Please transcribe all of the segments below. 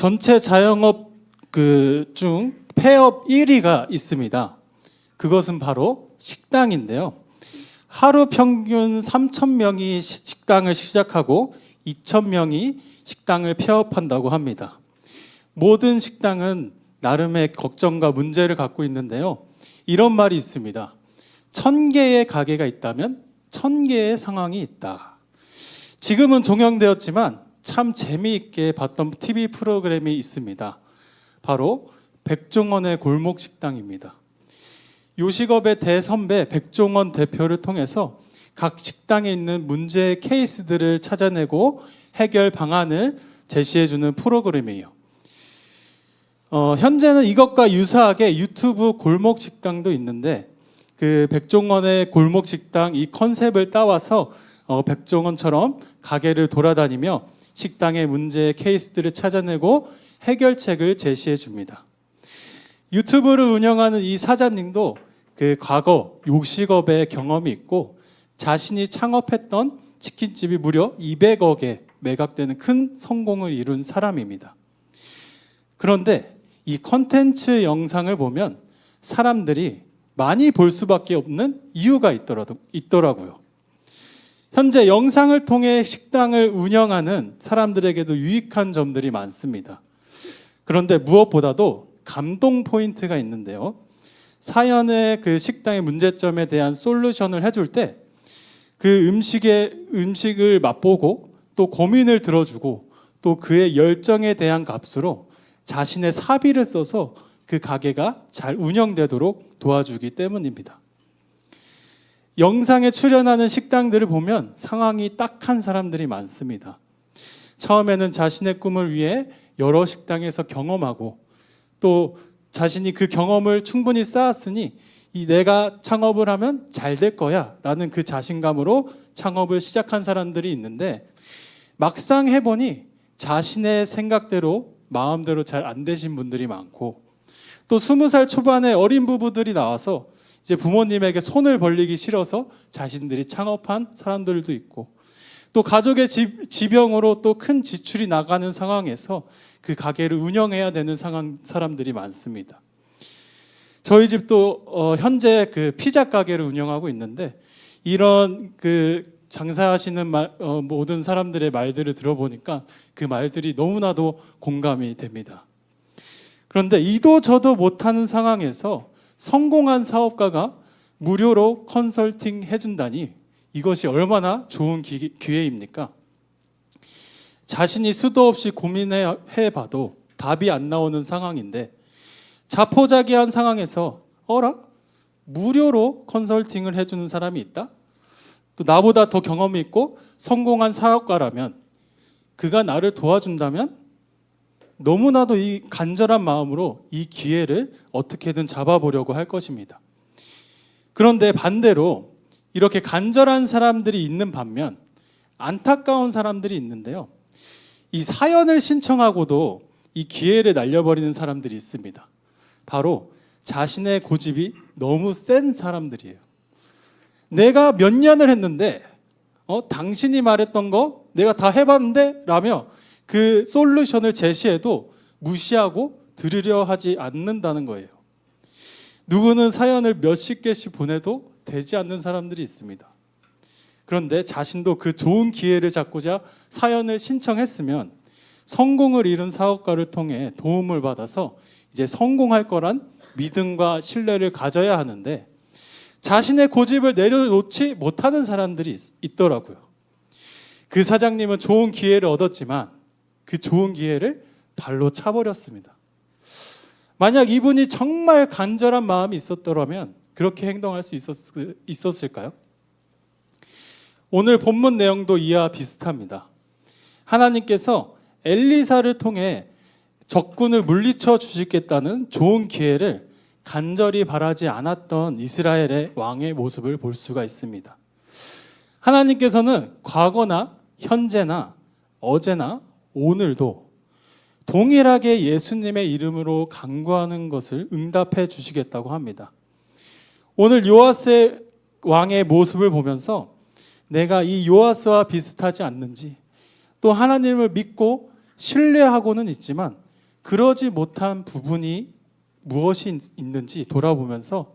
전체 자영업 중 폐업 1위가 있습니다. 그것은 바로 식당인데요. 하루 평균 3,000명이 식당을 시작하고 2,000명이 식당을 폐업한다고 합니다. 모든 식당은 나름의 걱정과 문제를 갖고 있는데요. 이런 말이 있습니다. 1,000개의 가게가 있다면 1,000개의 상황이 있다. 지금은 종영되었지만 참 재미있게 봤던 TV 프로그램이 있습니다. 바로 백종원의 골목식당입니다. 요식업의 대선배 백종원 대표를 통해서 각 식당에 있는 문제 케이스들을 찾아내고 해결 방안을 제시해주는 프로그램이에요. 현재는 이것과 유사하게 유튜브 골목식당도 있는데 그 백종원의 골목식당 이 컨셉을 따와서 백종원처럼 가게를 돌아다니며 식당의 문제 케이스들을 찾아내고 해결책을 제시해 줍니다. 유튜브를 운영하는 이 사장님도 그 과거 요식업의 경험이 있고 자신이 창업했던 치킨집이 무려 200억에 매각되는 큰 성공을 이룬 사람입니다. 그런데 이 컨텐츠 영상을 보면 사람들이 많이 볼 수밖에 없는 이유가 있더라고요. 현재 영상을 통해 식당을 운영하는 사람들에게도 유익한 점들이 많습니다. 그런데 무엇보다도 감동 포인트가 있는데요. 사연의 그 식당의 문제점에 대한 솔루션을 해줄 때 그 음식을 맛보고 또 고민을 들어주고 또 그의 열정에 대한 값으로 자신의 사비를 써서 그 가게가 잘 운영되도록 도와주기 때문입니다. 영상에 출연하는 식당들을 보면 상황이 딱한 사람들이 많습니다. 처음에는 자신의 꿈을 위해 여러 식당에서 경험하고 또 자신이 그 경험을 충분히 쌓았으니 내가 창업을 하면 잘 될 거야 라는 그 자신감으로 창업을 시작한 사람들이 있는데 막상 해보니 자신의 생각대로 마음대로 잘 안 되신 분들이 많고 또 20살 초반의 어린 부부들이 나와서 이제 부모님에게 손을 벌리기 싫어서 자신들이 창업한 사람들도 있고 또 가족의 지병으로 또 큰 지출이 나가는 상황에서 그 가게를 운영해야 되는 사람들이 많습니다. 저희 집도 현재 그 피자 가게를 운영하고 있는데 이런 그 장사하시는 모든 사람들의 말들을 들어보니까 그 말들이 너무나도 공감이 됩니다. 그런데 이도 저도 못하는 상황에서 성공한 사업가가 무료로 컨설팅 해준다니 이것이 얼마나 좋은 기회입니까? 자신이 수도 없이 고민해봐도 답이 안 나오는 상황인데 자포자기한 상황에서 무료로 컨설팅을 해주는 사람이 있다? 또 나보다 더 경험이 있고 성공한 사업가라면 그가 나를 도와준다면 너무나도 이 간절한 마음으로 이 기회를 어떻게든 잡아보려고 할 것입니다. 그런데 반대로 이렇게 간절한 사람들이 있는 반면 안타까운 사람들이 있는데요. 이 사연을 신청하고도 이 기회를 날려버리는 사람들이 있습니다. 바로 자신의 고집이 너무 센 사람들이에요. 내가 몇 년을 했는데 당신이 말했던 거 내가 다 해봤는데 라며 그 솔루션을 제시해도 무시하고 들으려 하지 않는다는 거예요. 누구는 사연을 몇십 개씩 보내도 되지 않는 사람들이 있습니다. 그런데 자신도 그 좋은 기회를 잡고자 사연을 신청했으면 성공을 이룬 사업가를 통해 도움을 받아서 이제 성공할 거란 믿음과 신뢰를 가져야 하는데 자신의 고집을 내려놓지 못하는 사람들이 있더라고요. 그 사장님은 좋은 기회를 얻었지만 그 좋은 기회를 발로 차버렸습니다. 만약 이분이 정말 간절한 마음이 있었더라면 그렇게 행동할 수 있었을까요? 오늘 본문 내용도 이와 비슷합니다. 하나님께서 엘리사를 통해 적군을 물리쳐 주시겠다는 좋은 기회를 간절히 바라지 않았던 이스라엘의 왕의 모습을 볼 수가 있습니다. 하나님께서는 과거나 현재나 어제나 오늘도 동일하게 예수님의 이름으로 간구하는 것을 응답해 주시겠다고 합니다. 오늘 요아스 왕의 모습을 보면서 내가 이 요아스와 비슷하지 않는지 또 하나님을 믿고 신뢰하고는 있지만 그러지 못한 부분이 무엇이 있는지 돌아보면서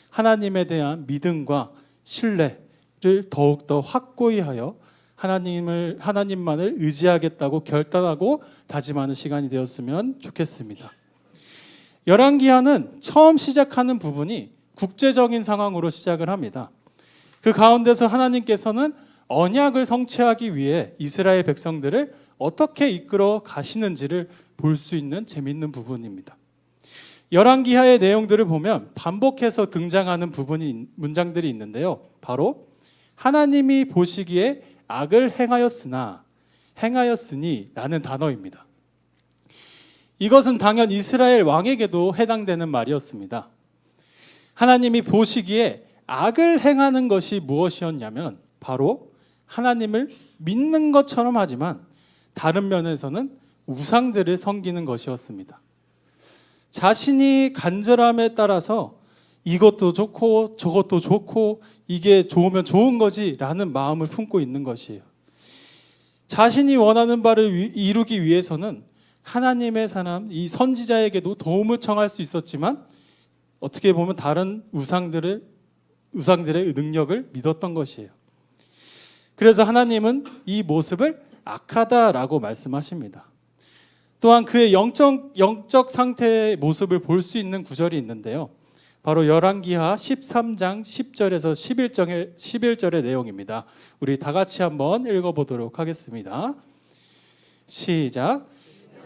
하나님에 대한 믿음과 신뢰를 더욱더 확고히 하여 하나님만을 의지하겠다고 결단하고 다짐하는 시간이 되었으면 좋겠습니다. 열왕기하는 처음 시작하는 부분이 국제적인 상황으로 시작을 합니다. 그 가운데서 하나님께서는 언약을 성취하기 위해 이스라엘 백성들을 어떻게 이끌어 가시는지를 볼 수 있는 재미있는 부분입니다. 열왕기하의 내용들을 보면 반복해서 등장하는 문장들이 있는데요. 바로 하나님이 보시기에 악을 행하였으니 라는 단어입니다. 이것은 당연 이스라엘 왕에게도 해당되는 말이었습니다. 하나님이 보시기에 악을 행하는 것이 무엇이었냐면 바로 하나님을 믿는 것처럼 하지만 다른 면에서는 우상들을 섬기는 것이었습니다. 자신이 간절함에 따라서 이것도 좋고 저것도 좋고 이게 좋으면 좋은 거지 라는 마음을 품고 있는 것이에요. 자신이 원하는 바를 이루기 위해서는 하나님의 사람, 이 선지자에게도 도움을 청할 수 있었지만 어떻게 보면 다른 우상들의 능력을 믿었던 것이에요. 그래서 하나님은 이 모습을 악하다라고 말씀하십니다. 또한 그의 영적 상태의 모습을 볼 수 있는 구절이 있는데요. 바로 열왕기하 13장 10절에서 11절의 내용입니다. 우리 다 같이 한번 읽어보도록 하겠습니다. 시작.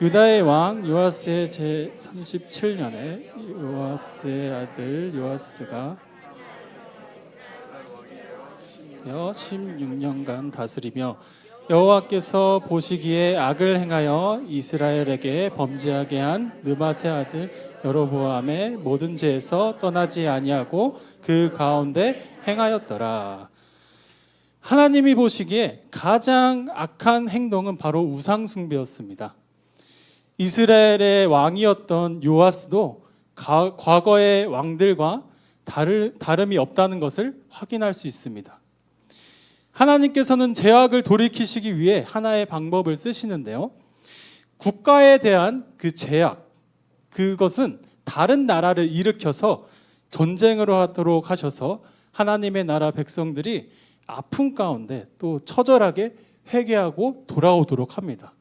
유다의 왕 요아스의 제37년에 요아스의 아들 요아스가 16년간 다스리며 여호와께서 보시기에 악을 행하여 이스라엘에게 범죄하게 한 느밧의 아들 여로보암의 모든 죄에서 떠나지 아니하고 그 가운데 행하였더라. 하나님이 보시기에 가장 악한 행동은 바로 우상 숭배였습니다. 이스라엘의 왕이었던 요아스도 과거의 왕들과 다름이 없다는 것을 확인할 수 있습니다. 하나님께서는 죄악을 돌이키시기 위해 하나의 방법을 쓰시는데요. 국가에 대한 그 죄악, 그것은 다른 나라를 일으켜서 전쟁을 하도록 하셔서 하나님의 나라 백성들이 아픔 가운데 또 처절하게 회개하고 돌아오도록 합니다.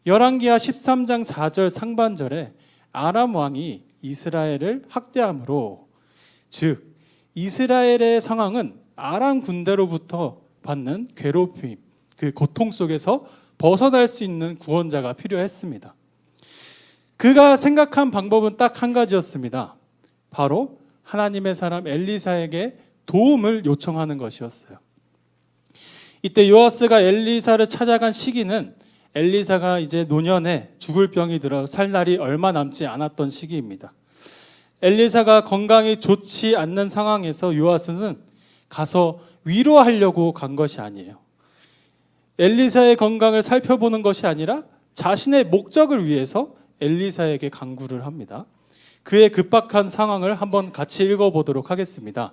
열왕기하 13장 4절 상반절에 아람 왕이 이스라엘을 학대함으로, 즉 이스라엘의 상황은 아람 군대로부터 받는 괴롭힘, 그 고통 속에서 벗어날 수 있는 구원자가 필요했습니다. 그가 생각한 방법은 딱 한 가지였습니다. 바로 하나님의 사람 엘리사에게 도움을 요청하는 것이었어요. 이때 요아스가 엘리사를 찾아간 시기는 엘리사가 이제 노년에 죽을 병이 들어 살 날이 얼마 남지 않았던 시기입니다. 엘리사가 건강이 좋지 않는 상황에서 요아스는 가서 위로하려고 간 것이 아니에요. 엘리사의 건강을 살펴보는 것이 아니라 자신의 목적을 위해서 엘리사에게 간구를 합니다. 그의 급박한 상황을 한번 같이 읽어보도록 하겠습니다.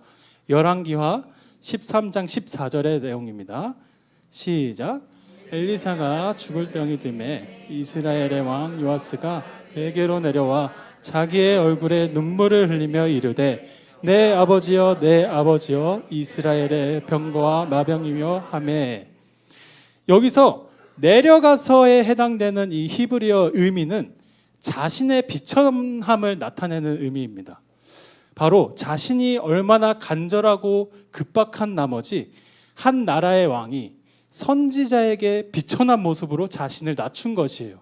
열왕기하 13장 14절의 내용입니다. 시작. 엘리사가 죽을 병이 듦에 이스라엘의 왕 요아스가 그에게로 내려와 자기의 얼굴에 눈물을 흘리며 이르되 내 아버지여 내 아버지여 이스라엘의 병거와 마병이며 하매. 여기서 내려가서에 해당되는 이 히브리어 의미는 자신의 비천함을 나타내는 의미입니다. 바로 자신이 얼마나 간절하고 급박한 나머지 한 나라의 왕이 선지자에게 비천한 모습으로 자신을 낮춘 것이에요.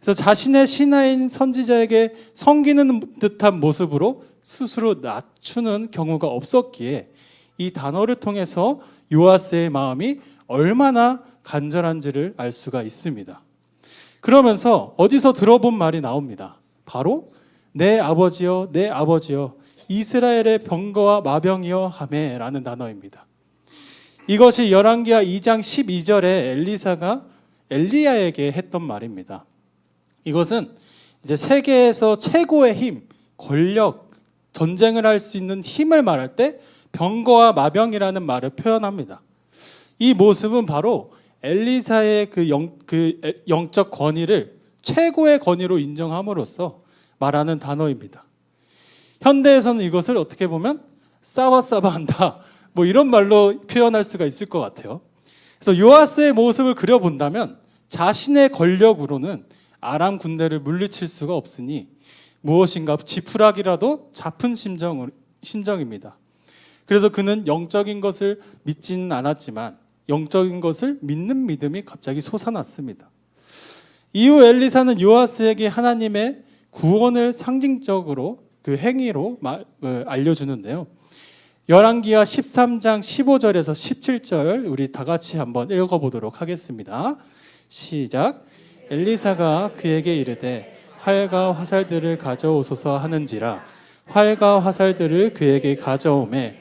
그래서 자신의 신하인 선지자에게 섬기는 듯한 모습으로 스스로 낮추는 경우가 없었기에 이 단어를 통해서 요아스의 마음이 얼마나 간절한지를 알 수가 있습니다. 그러면서 어디서 들어본 말이 나옵니다. 바로 내 아버지여 내 아버지여 이스라엘의 병거와 마병이여 하매 라는 단어입니다. 이것이 열왕기하 2장 12절에 엘리사가 엘리야에게 했던 말입니다. 이것은 이제 세계에서 최고의 힘, 권력, 전쟁을 할 수 있는 힘을 말할 때 병거와 마병이라는 말을 표현합니다. 이 모습은 바로 엘리사의 그 영적 권위를 최고의 권위로 인정함으로써 말하는 단어입니다. 현대에서는 이것을 어떻게 보면 싸바싸바한다 뭐 이런 말로 표현할 수가 있을 것 같아요. 그래서 요아스의 모습을 그려본다면 자신의 권력으로는 아람 군대를 물리칠 수가 없으니 무엇인가 지푸라기라도 잡은 심정입니다. 그래서 그는 영적인 것을 믿지는 않았지만 영적인 것을 믿는 믿음이 갑자기 솟아났습니다. 이후 엘리사는 요아스에게 하나님의 구원을 상징적으로 그 행위로 알려주는데요. 열왕기하 13장 15절에서 17절 우리 다 같이 한번 읽어보도록 하겠습니다. 시작. 엘리사가 그에게 이르되 활과 화살들을 가져오소서 하는지라 활과 화살들을 그에게 가져오매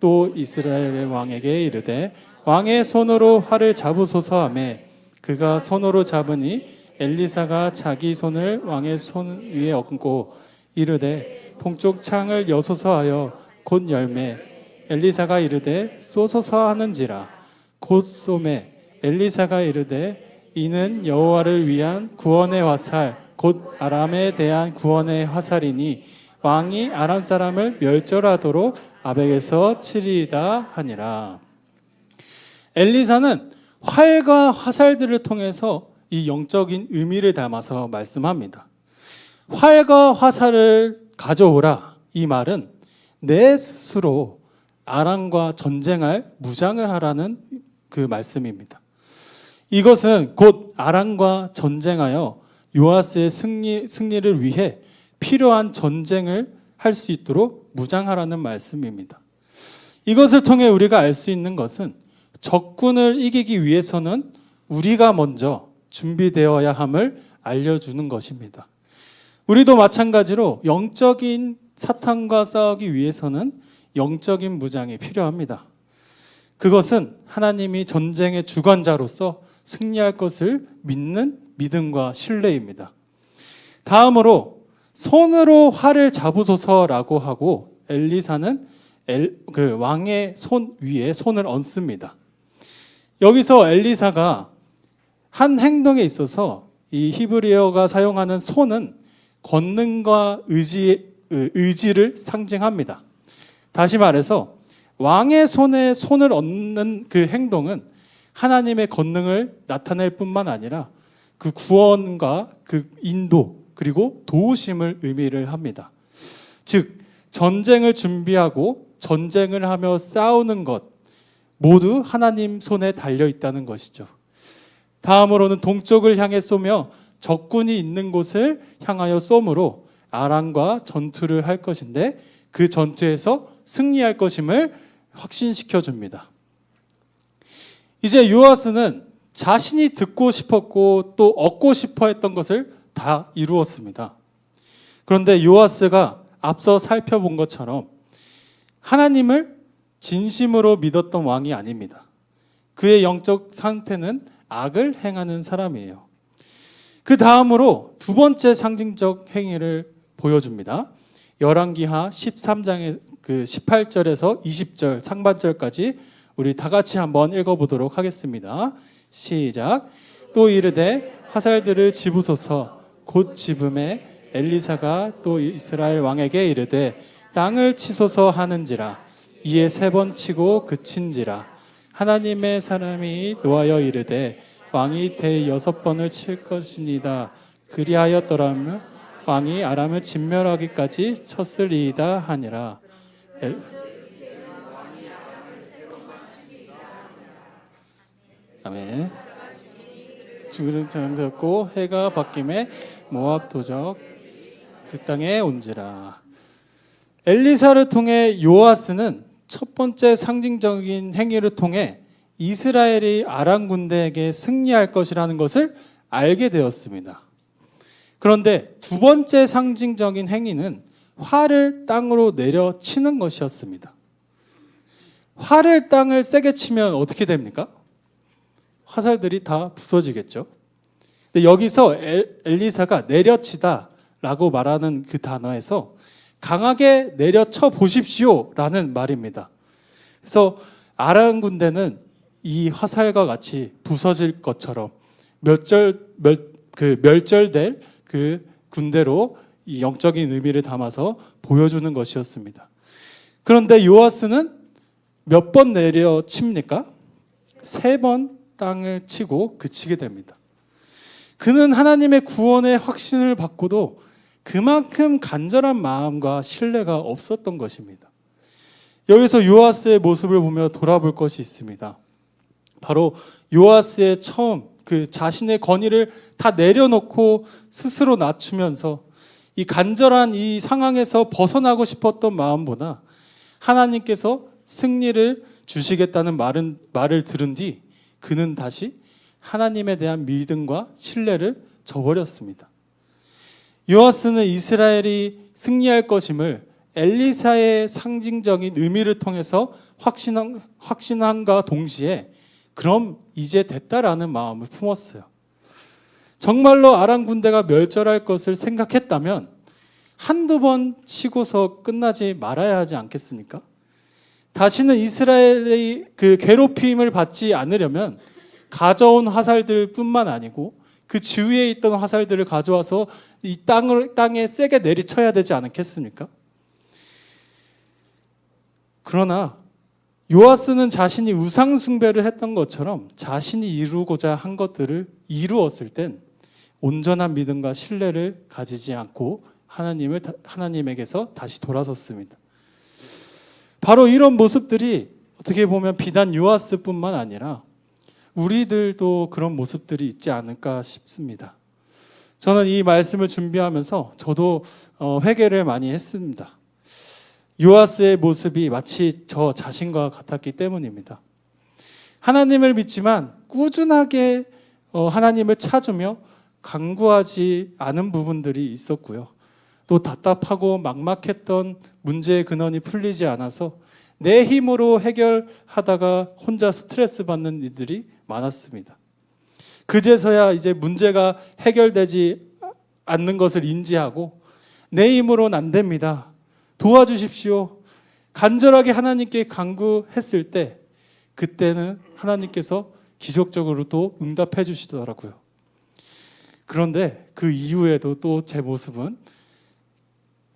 또 이스라엘 왕에게 이르되 왕의 손으로 활을 잡으소서 하매 그가 손으로 잡으니 엘리사가 자기 손을 왕의 손 위에 얹고 이르되 동쪽 창을 여소서 하여 곧 열매 엘리사가 이르되 쏘소서 하는지라 곧 쏘매 엘리사가 이르되 이는 여호와를 위한 구원의 화살 곧 아람에 대한 구원의 화살이니 왕이 아람 사람을 멸절하도록 아벡에서 치리이다 하니라. 엘리사는 활과 화살들을 통해서 이 영적인 의미를 담아서 말씀합니다. 활과 화살을 가져오라 이 말은 내 스스로 아람과 전쟁할 무장을 하라는 그 말씀입니다. 이것은 곧 아람과 전쟁하여 요아스의 승리를 위해 필요한 전쟁을 할 수 있도록 무장하라는 말씀입니다. 이것을 통해 우리가 알 수 있는 것은 적군을 이기기 위해서는 우리가 먼저 준비되어야 함을 알려주는 것입니다. 우리도 마찬가지로 영적인 사탄과 싸우기 위해서는 영적인 무장이 필요합니다. 그것은 하나님이 전쟁의 주관자로서 승리할 것을 믿는 믿음과 신뢰입니다. 다음으로 손으로 활을 잡으소서라고 하고 엘리사는 그 왕의 손 위에 손을 얹습니다. 여기서 엘리사가 한 행동에 있어서 이 히브리어가 사용하는 손은 권능과 의지를 상징합니다. 다시 말해서 왕의 손에 손을 얹는 그 행동은 하나님의 권능을 나타낼 뿐만 아니라 그 구원과 그 인도 그리고 도우심을 의미를 합니다. 즉 전쟁을 준비하고 전쟁을 하며 싸우는 것 모두 하나님 손에 달려 있다는 것이죠. 다음으로는 동쪽을 향해 쏘며 적군이 있는 곳을 향하여 쏘므로 아람과 전투를 할 것인데 그 전투에서 승리할 것임을 확신시켜 줍니다. 이제 요아스는 자신이 듣고 싶었고 또 얻고 싶어 했던 것을 다 이루었습니다. 그런데 요아스가 앞서 살펴본 것처럼 하나님을 진심으로 믿었던 왕이 아닙니다. 그의 영적 상태는 악을 행하는 사람이에요. 그 다음으로 두 번째 상징적 행위를 보여줍니다. 열왕기하 13장의 그 18절에서 20절 상반절까지 우리 다 같이 한번 읽어보도록 하겠습니다. 시작. 또 이르되 화살들을 집으소서 곧 집음에 엘리사가 또 이스라엘 왕에게 이르되 땅을 치소서 하는지라 이에 3번 치고 그친지라 하나님의 사람이 노하여 이르되 왕이 대 6번을 칠 것이니이다. 그리하였더라면 왕이 아람을 진멸하기까지 쳤으리이다 하니라. 아멘. 주를 장섰고 해가 바뀜에 모압 도적 그 땅에 온지라. 엘리사를 통해 요아스는 첫 번째 상징적인 행위를 통해 이스라엘이 아람 군대에게 승리할 것이라는 것을 알게 되었습니다. 그런데 두 번째 상징적인 행위는 활을 땅으로 내려치는 것이었습니다. 활을 땅을 세게 치면 어떻게 됩니까? 화살들이 다 부서지겠죠. 근데 여기서 엘리사가 내려치다라고 말하는 그 단어에서 강하게 내려쳐 보십시오라는 말입니다. 그래서 아람 군대는 이 화살과 같이 부서질 것처럼 그 멸절될 그 군대로 이 영적인 의미를 담아서 보여주는 것이었습니다. 그런데 요아스는 몇 번 내려칩니까? 3번 땅을 치고 그치게 됩니다. 그는 하나님의 구원의 확신을 받고도 그만큼 간절한 마음과 신뢰가 없었던 것입니다. 여기서 요아스의 모습을 보며 돌아볼 것이 있습니다. 바로 요아스의 처음 그 자신의 권위를 다 내려놓고 스스로 낮추면서 이 간절한 이 상황에서 벗어나고 싶었던 마음보다 하나님께서 승리를 주시겠다는 말을 들은 뒤 그는 다시 하나님에 대한 믿음과 신뢰를 저버렸습니다. 요아스는 이스라엘이 승리할 것임을 엘리사의 상징적인 의미를 통해서 확신함과 동시에 그럼 이제 됐다라는 마음을 품었어요. 정말로 아람 군대가 멸절할 것을 생각했다면 한두 번 치고서 끝나지 말아야 하지 않겠습니까? 다시는 이스라엘의 그 괴롭힘을 받지 않으려면 가져온 화살들 뿐만 아니고 그 주위에 있던 화살들을 가져와서 이 땅에 세게 내리쳐야 되지 않겠습니까? 그러나 요아스는 자신이 우상 숭배를 했던 것처럼 자신이 이루고자 한 것들을 이루었을 땐 온전한 믿음과 신뢰를 가지지 않고 하나님에게서 다시 돌아섰습니다. 바로 이런 모습들이 어떻게 보면 비단 요아스뿐만 아니라 우리들도 그런 모습들이 있지 않을까 싶습니다. 저는 이 말씀을 준비하면서 저도 회개를 많이 했습니다. 요아스의 모습이 마치 저 자신과 같았기 때문입니다. 하나님을 믿지만 꾸준하게 하나님을 찾으며 간구하지 않은 부분들이 있었고요. 또 답답하고 막막했던 문제의 근원이 풀리지 않아서 내 힘으로 해결하다가 혼자 스트레스 받는 일들이 많았습니다. 그제서야 이제 문제가 해결되지 않는 것을 인지하고 내 힘으로는 안 됩니다. 도와주십시오. 간절하게 하나님께 간구했을 때 그때는 하나님께서 기적적으로 또 응답해 주시더라고요. 그런데 그 이후에도 또 제 모습은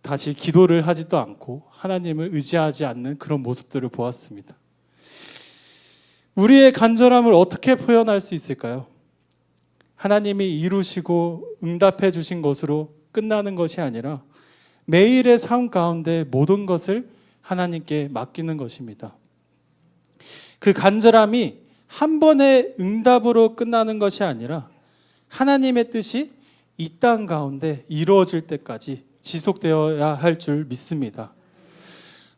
다시 기도를 하지도 않고 하나님을 의지하지 않는 그런 모습들을 보았습니다. 우리의 간절함을 어떻게 표현할 수 있을까요? 하나님이 이루시고 응답해 주신 것으로 끝나는 것이 아니라 매일의 삶 가운데 모든 것을 하나님께 맡기는 것입니다. 그 간절함이 한 번의 응답으로 끝나는 것이 아니라 하나님의 뜻이 이 땅 가운데 이루어질 때까지 지속되어야 할 줄 믿습니다.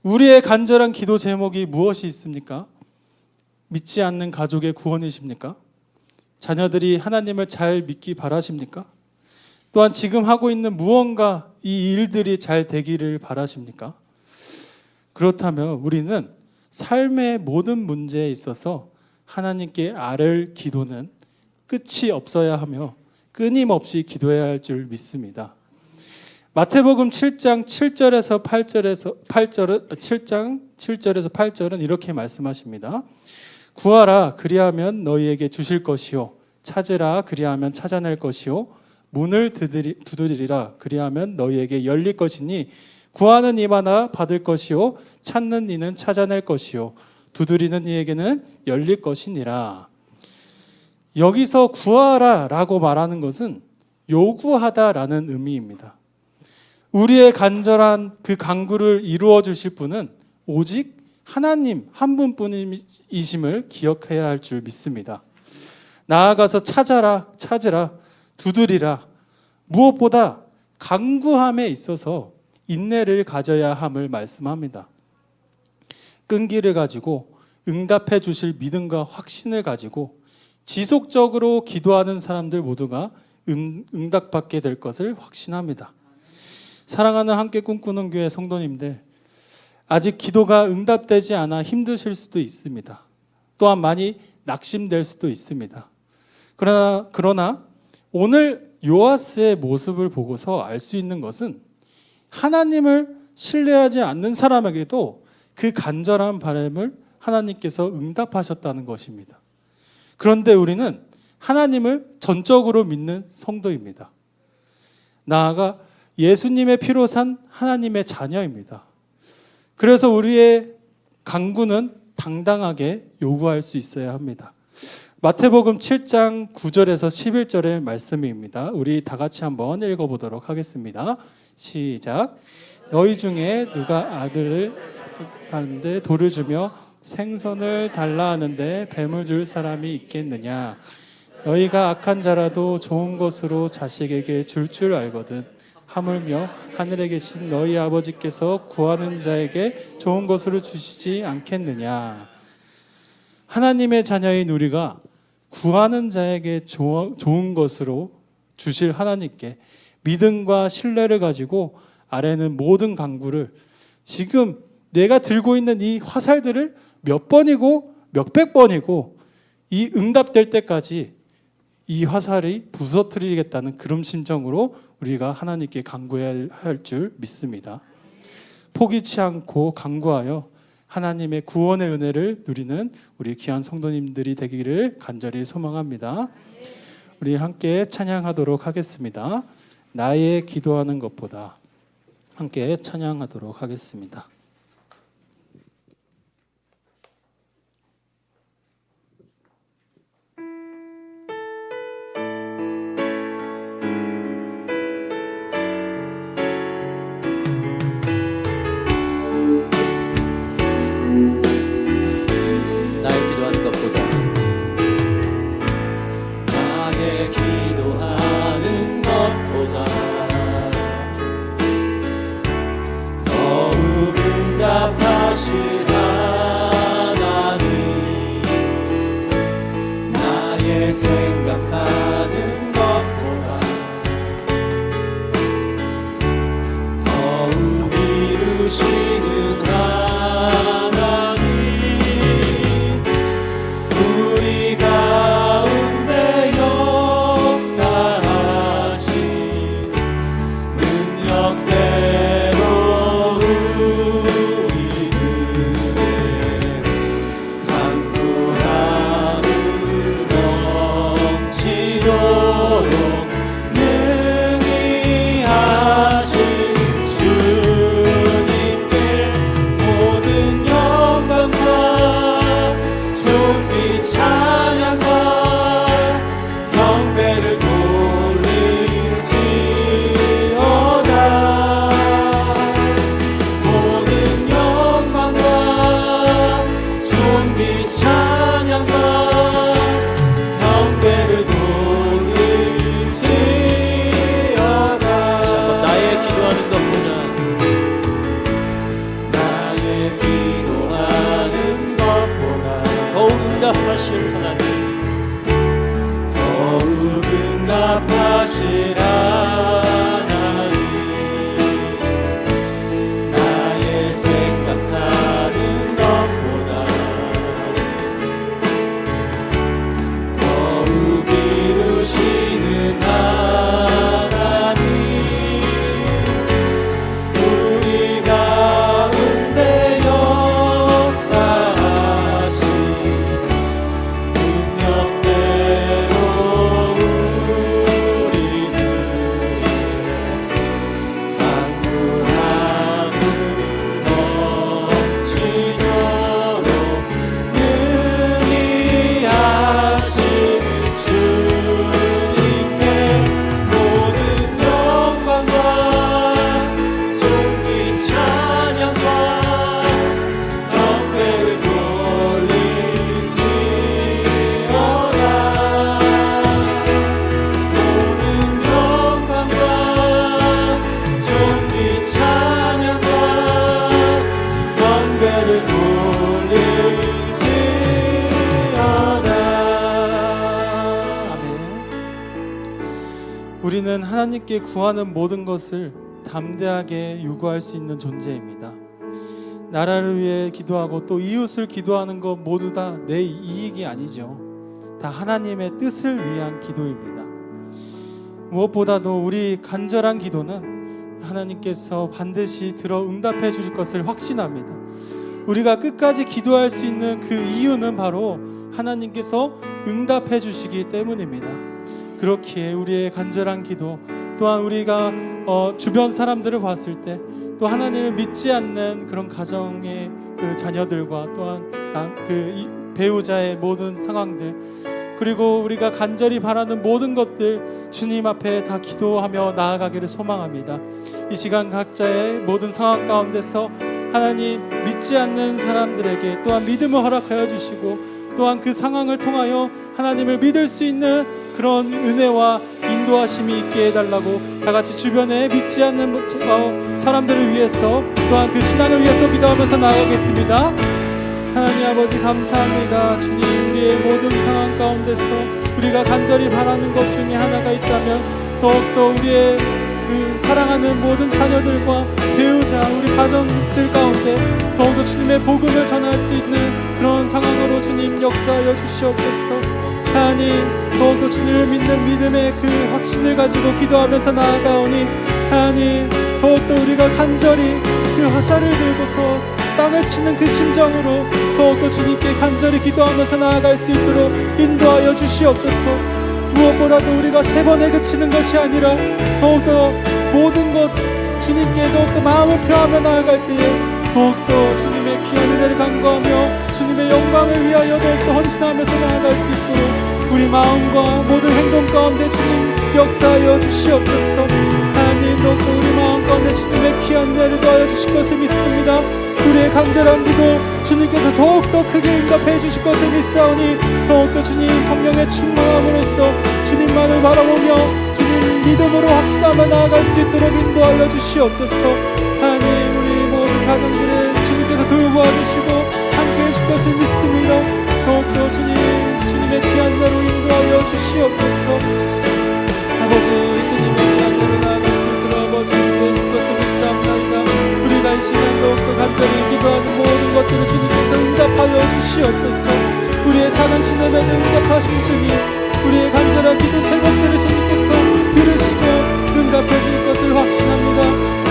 우리의 간절한 기도 제목이 무엇이 있습니까? 믿지 않는 가족의 구원이십니까? 자녀들이 하나님을 잘 믿기 바라십니까? 또한 지금 하고 있는 무언가 이 일들이 잘 되기를 바라십니까? 그렇다면 우리는 삶의 모든 문제에 있어서 하나님께 아뢰을 기도는 끝이 없어야 하며 끊임없이 기도해야 할 줄 믿습니다. 마태복음 7장 7절에서 8절은 이렇게 말씀하십니다. 구하라 그리하면 너희에게 주실 것이요 찾으라 그리하면 찾아낼 것이요 문을 두드리라 그리하면 너희에게 열릴 것이니 구하는 이마다 받을 것이요 찾는 이는 찾아낼 것이요 두드리는 이에게는 열릴 것이니라. 여기서 구하라라고 말하는 것은 요구하다라는 의미입니다. 우리의 간절한 그 간구를 이루어 주실 분은 오직 하나님 한 분뿐이심을 기억해야 할 줄 믿습니다. 나아가서 찾으라, 두드리라. 무엇보다 간구함에 있어서 인내를 가져야 함을 말씀합니다. 끈기를 가지고 응답해 주실 믿음과 확신을 가지고 지속적으로 기도하는 사람들 모두가 응답받게 될 것을 확신합니다. 사랑하는 함께 꿈꾸는 교회 성도님들, 아직 기도가 응답되지 않아 힘드실 수도 있습니다. 또한 많이 낙심될 수도 있습니다. 그러나 오늘 요아스의 모습을 보고서 알 수 있는 것은 하나님을 신뢰하지 않는 사람에게도 그 간절한 바람을 하나님께서 응답하셨다는 것입니다. 그런데 우리는 하나님을 전적으로 믿는 성도입니다. 나아가 예수님의 피로 산 하나님의 자녀입니다. 그래서 우리의 간구는 당당하게 요구할 수 있어야 합니다. 마태복음 7장 9절에서 11절의 말씀입니다. 우리 다 같이 한번 읽어보도록 하겠습니다. 시작. 너희 중에 누가 아들을 달는데 돌을 주며 생선을 달라 하는데 뱀을 줄 사람이 있겠느냐? 너희가 악한 자라도 좋은 것으로 자식에게 줄 줄 알거든. 하물며 하늘에 계신 너희 아버지께서 구하는 자에게 좋은 것으로 주시지 않겠느냐? 하나님의 자녀인 우리가 구하는 자에게 좋은 것으로 주실 하나님께 믿음과 신뢰를 가지고 아래는 모든 간구를 지금 내가 들고 있는 이 화살들을 몇 번이고 몇백 번이고 이 응답될 때까지 이 화살이 부서뜨리겠다는 그런 심정으로 우리가 하나님께 간구해야 할 줄 믿습니다. 포기치 않고 간구하여 하나님의 구원의 은혜를 누리는 우리 귀한 성도님들이 되기를 간절히 소망합니다. 우리 함께 찬양하도록 하겠습니다. 나의 기도하는 것보다. 함께 찬양하도록 하겠습니다. 생각하는 것보다 더욱 이루시는 하나님, 우리 가운데 역사하신 능력대로 우리들의 간구함을 넘치도록 능히 하신 주님께 모든 영광과 존귀 찬양과 경배를 돌릴지어다. 모든 영광과 존귀 찬양과 경배를 돌릴지어다. 나의 기도하는 것보다 더욱 응답하실 하나님, 더욱 응답하실 하나님, 나의 생각하는 것보다 더욱 이루시는 하나님, 우리 가운데 역사하신 능력대로 우리들의 간구함을 넘치도록 능히 하신 주님께 모든 영광과 존귀 찬양과 경배를 돌릴지어다. 모든 영광과 존귀 찬양과 경배를 돌릴지어다. 아멘. 우리는 하나님께 구하는 모든 것을 담대하게 요구할 수 있는 존재입니다. 나라를 위해 기도하고 또 이웃을 기도하는 것 모두 다 내 이익이 아니죠. 다 하나님의 뜻을 위한 기도입니다. 무엇보다도 우리 간절한 기도는 하나님께서 반드시 들어 응답해 주실 것을 확신합니다. 우리가 끝까지 기도할 수 있는 그 이유는 바로 하나님께서 응답해 주시기 때문입니다. 그렇기에 우리의 간절한 기도, 또한 우리가 주변 사람들을 봤을 때 또 하나님을 믿지 않는 그런 가정의 그 자녀들과 또한 배우자의 모든 상황들, 그리고 우리가 간절히 바라는 모든 것들 주님 앞에 다 기도하며 나아가기를 소망합니다. 이 시간 각자의 모든 상황 가운데서 하나님 믿지 않는 사람들에게 또한 믿음을 허락하여 주시고, 또한 그 상황을 통하여 하나님을 믿을 수 있는 그런 은혜와 인도하심이 있게 해달라고 다 같이 주변에 믿지 않는 사람들을 위해서, 또한 그 신앙을 위해서 기도하면서 나아가겠습니다. 하나님 아버지 감사합니다. 주님, 우리의 모든 상황 가운데서 우리가 간절히 바라는 것 중에 하나가 있다면 더욱더 우리의 그 사랑하는 모든 자녀들과 배우자, 우리 가정들 가운데 더욱더 주님의 복음을 전할 수 있는 그런 상황으로 주님 역사하여 주시옵소서. 하나님, 더욱더 주님을 믿는 믿음의 그 확신을 가지고 기도하면서 나아가오니 하나님, 더욱더 우리가 간절히 그 화살을 들고서 땅을 치는 그 심정으로 더욱더 주님께 간절히 기도하면서 나아갈 수 있도록 인도하여 주시옵소서. 무엇보다도 우리가 세 번에 그치는 것이 아니라 더욱더 모든 것 주님께 더욱더 마음을 표하며 나아갈 때에 더욱더 주님의 귀한 은혜를 간구하며 주님의 영광을 위하여 더욱더 헌신하면서 나아갈 수 있도록 우리 마음과 모든 행동 가운데 주님 역사하여 주시옵소서. 하나님, 더욱더 우리 마음 가운데 주님의 귀한 은혜를 더하여 주실 것을 믿습니다. 우리의 간절한 기도 주님께서 더욱더 크게 응답해 주실 것을 믿사오니 더욱더 주님 성령의 충만함으로써 주님만을 바라보며 주님 믿음으로 확신하며 나아갈 수 있도록 인도하여 주시옵소서. 하나님, 우리 모든 가정들을 주님께서 돌보아 주시고 함께 해줄 것을 믿습니다. 더욱더 주님의 귀한 대로 인도하여 주시옵소서. 아버지, 주님의 귀한 대로 나아갈 수 있도록 아버지 인도해 줄 것을 믿사옵나이다. 우리가 이 시간 더욱더 간절히 기도하는 모든 것들을 주님께서 응답하여 주시옵소서. 우리의 작은 신음에도 응답하신 주님, 우리의 간절한 기도 제목들을 주님께서 들으시고 응답해 줄 것을 확신합니다.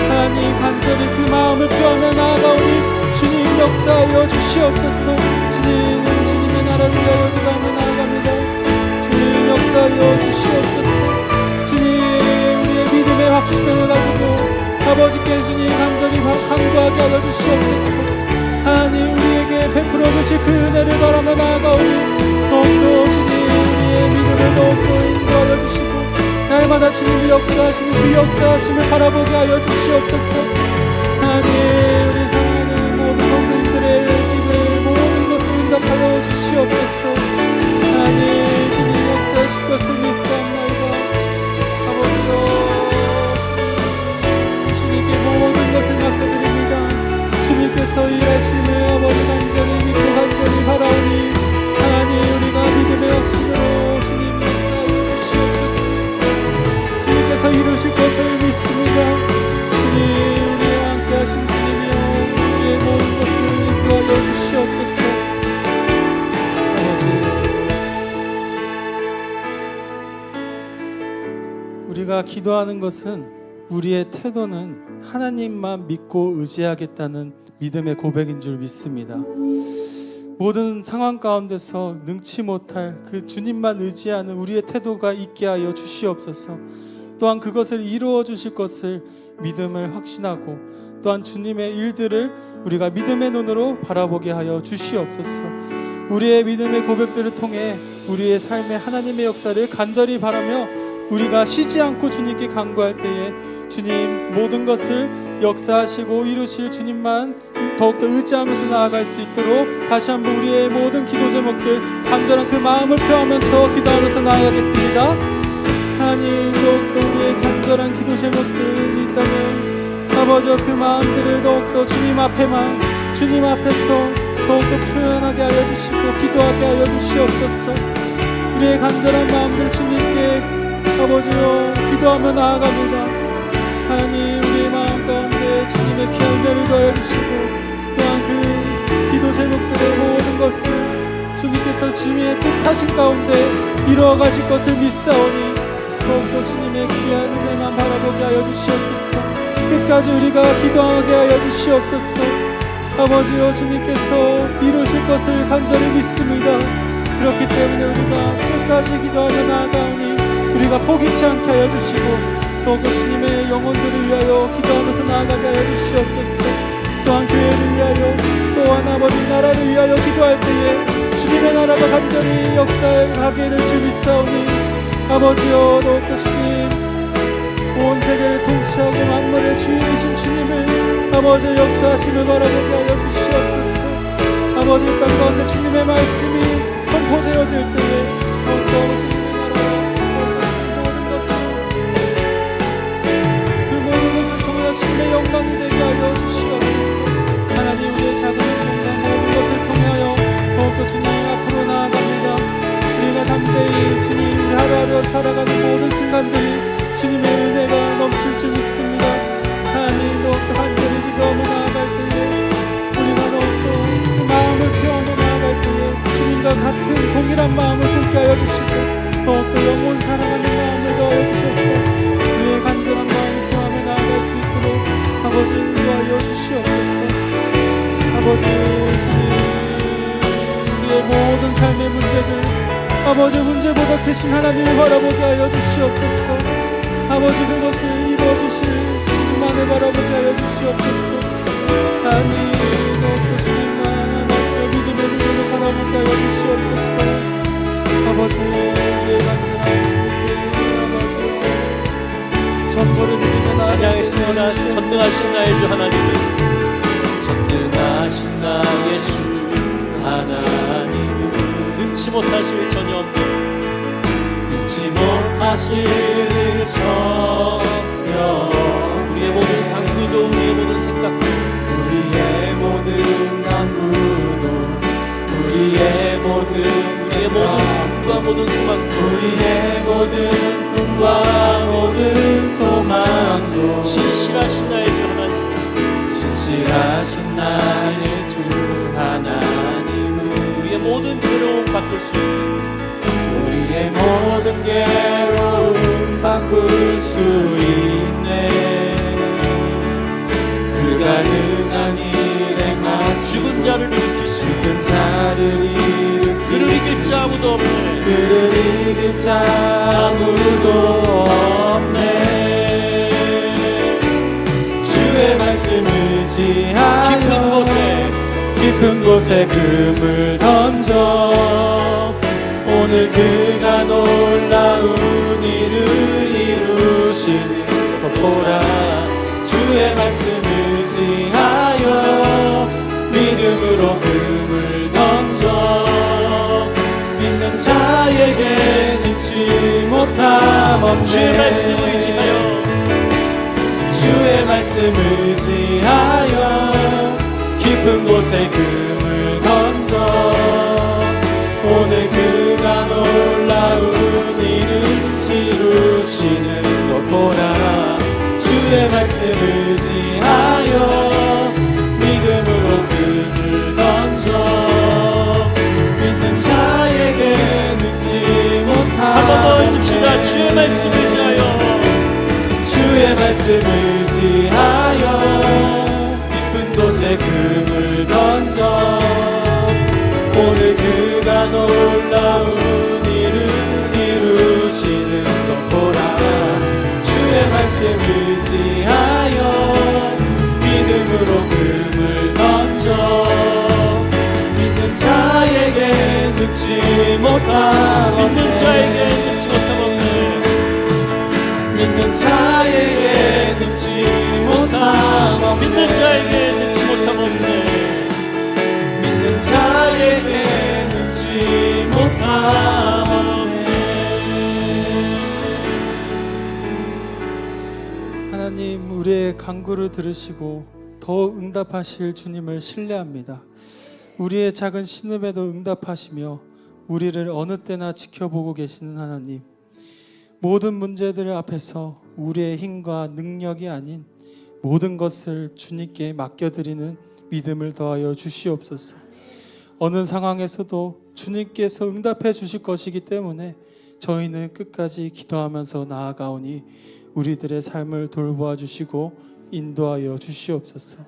하나님, 간절히 그 마음을 표하며 나아가오니 주님 역사하여 주시옵소서. 주님, 주님의 나라를 위하여 기도하며 나아갑니다. 주님 역사하여 주시옵소서. 주님, 우리의 믿음의 확신을 가지고 아버지께 주님 간절히 간구하게 하여 주시옵소서. 하나님, 우리에게 베풀어 주실 그 은혜를 바라며 나아가오니 더욱더 주님 우리의 믿음을 더욱더 인도하여 주시고 날마다 주님이 역사하시는 그 역사하심을 바라보게 하여 주시옵소서. 하나님, 우리 사랑하는 모든 성도님들의 기도의 모든 것을 응답하여 주시옵소서. 하나님, 주님 역사하실 것을 믿사옵나이다. 아버지여, 모든 것을 맡겨드립니다. 주님께서 일하심을 아버지 간절히 믿고 간절히 바라오니 하나님, 우리가 믿음의 확신으로 주님 역사하여 주시옵소서. 주님께서 이루실 것을 믿습니다. 주님, 우리와 함께 하신 주님이여 우리의 모든 것을 인도하여 주시옵소서. 아버지, 우리가 기도하는 것은 우리의 태도는 하나님만 믿고 의지하겠다는 믿음의 고백인 줄 믿습니다. 모든 상황 가운데서 능치 못할 그 주님만 의지하는 우리의 태도가 있게 하여 주시옵소서. 또한 그것을 이루어 주실 것을 믿음을 확신하고 또한 주님의 일들을 우리가 믿음의 눈으로 바라보게 하여 주시옵소서. 우리의 믿음의 고백들을 통해 우리의 삶에 하나님의 역사를 간절히 바라며 우리가 쉬지 않고 주님께 간구할 때에 주님 모든 것을 역사하시고 이루실 주님만 더욱더 의지하면서 나아갈 수 있도록 다시 한번 우리의 모든 기도 제목들 간절한 그 마음을 표하면서 기도하면서 나아가겠습니다. 하나님, 더욱더 우리의 간절한 기도 제목들이 있다면 아버지 그 마음들을 더욱더 주님 앞에만 주님 앞에서 더욱더 표현하게 하여 주시고 기도하게 하여 주시옵소서. 우리의 간절한 마음들 주님께 아버지여 기도하며 나아갑니다. 하나님, 우리의 마음 가운데 주님의 귀한 은혜를 더해 주시고 또한 그 기도 제목들의 모든 것을 주님께서 주님의 뜻하신 가운데 이루어 가실 것을 믿사오니 더욱더 주님의 귀한 은혜만 바라보게 하여 주시옵소서. 끝까지 우리가 기도하게 하여 주시옵소서. 아버지여, 주님께서 이루실 것을 간절히 믿습니다. 그렇기 때문에 우리가 끝까지 기도하며 나아가오니 우리가 포기치 않게 하여 주시고 더욱더 주님의 영혼들을 위하여 기도하면서 나아가게 하여 주시옵소서. 또한 교회를 위하여 또한 아버지 나라를 위하여 기도할 때에 주님의 나라가 간절히 역사하게 될 줄 믿사오니 아버지여 더욱더 주님 온 세계를 통치하고 만물의 주인이신 주님을 아버지 역사하심을 바라보게 하여 주시옵소서. 아버지 땅 가운데 주님의 말씀이 선포되어질 때에 더욱더 주님의 나라와 더욱더 주님 모든 것을 통하여 주님의 영광이 되게 하여 주시옵소서. 하나님 우리의 작은 영광 모든 것을 통하여 더욱더 주님 앞으로 나아갑니다. 우리가 담대히 주님을 하루하루 살아가는 모든 순간들이 주님의 은혜가 넘칠 줄 믿습니다. 하나님 더욱더 간절히 기도하며 나아갈 때에 우리가 더욱더 그 마음을 표하며 나아갈 때에 주님과 같은 동일한 마음을 품게 하여 주시고 더욱더 영원 사랑하는 마음을 더하여 주셔서 우리의 간절한 마음을 표하며 나아갈 수 있도록 아버지 인도하여 주시옵소서. 아버지 주님 우리의 모든 삶의 문제들 아버지 문제보다 크신 하나님을 바라보게 하여 주시옵소서. 아버지 그것을 이루어주실 주님만을 바라보게 하여 주시옵소서. 하나님 더욱더 주님만 아버지의 믿음의 눈으로 바라보게 하여 주시옵소서. 아버지 우리의 간절한 주님께 아버지 전부를 드리며 찬양했습니다. 전능하신 나의 주 하나님을, 전능하신 나의 주 하나님을 능치 못하실 전혀 없는 잊지 못하실 일 전혀 우리의 모든 강구도 우리의 모든 생각도 우리의 모든 간구도 우리의 모든 꿈과 모든 소망도 우리의 모든 꿈과 모든 소망도 신실하신 나의 주 하나님, 신실하신 나의 주 하나님을 우리의 모든 괴로움 바꿀 수 있는 우리의 모든 괴로움 바꿀 수 있네. 그 가능한 일 행하시 죽은 자를 일으키시고 죽은 자를 일으키시 그를 이길 자 아무도 없네. 그를 이길 자 아무도 없네. 주의 말씀을 지하여 깊은 곳에 금을 던져 오늘 그가 놀라운 일을 이루시는 것 보라. 주의 말씀을 지하여 믿음으로 금을 던져 믿는 자에게 능치 못함 없네. 주의 말씀 의지하여 주의 말씀을 지하여 깊은 곳에 금을 던져 오늘 그가 놀라운 일을 이루시는 것 보라. 주의 말씀을 지하여 믿음으로 금을 던져 믿는 자에게 능치 못함. 한 번 더 외칩시다. 주의 말씀 의지하여 주의 말씀을 지하여 깊은 곳에 금을 던져 오늘 그가 놀라운 일을 이루시는 것 보라. 주의 말씀을 지하여 믿음으로 금을 던져 믿는 자에게 능치 못함 없네. 믿는 자에게 능치 못함 없네. 믿는 자에게 능치 못함 없네. 믿는 자에게 능치 못함 없네. 믿는 자에게 능치 못함 없네. 하나님 우리의 간구를 들으시고 더 응답하실 주님을 신뢰합니다. 우리의 작은 신음에도 응답하시며 우리를 어느 때나 지켜보고 계시는 하나님, 모든 문제들 앞에서 우리의 힘과 능력이 아닌 모든 것을 주님께 맡겨드리는 믿음을 더하여 주시옵소서. 어느 상황에서도 주님께서 응답해 주실 것이기 때문에 저희는 끝까지 기도하면서 나아가오니 우리들의 삶을 돌보아 주시고 인도하여 주시옵소서.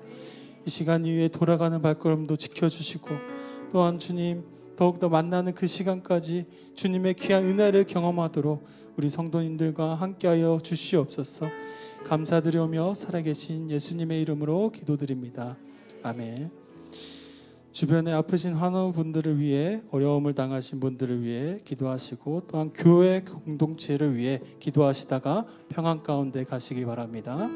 이 시간 이후에 돌아가는 발걸음도 지켜주시고 또한 주님 더욱더 만나는 그 시간까지 주님의 귀한 은혜를 경험하도록 우리 성도님들과 함께하여 주시옵소서. 감사드리며 살아계신 예수님의 이름으로 기도드립니다. 아멘. 주변에 아프신 환우분들을 위해, 어려움을 당하신 분들을 위해 기도하시고, 또한 교회 공동체를 위해 기도하시다가 평안 가운데 가시기 바랍니다.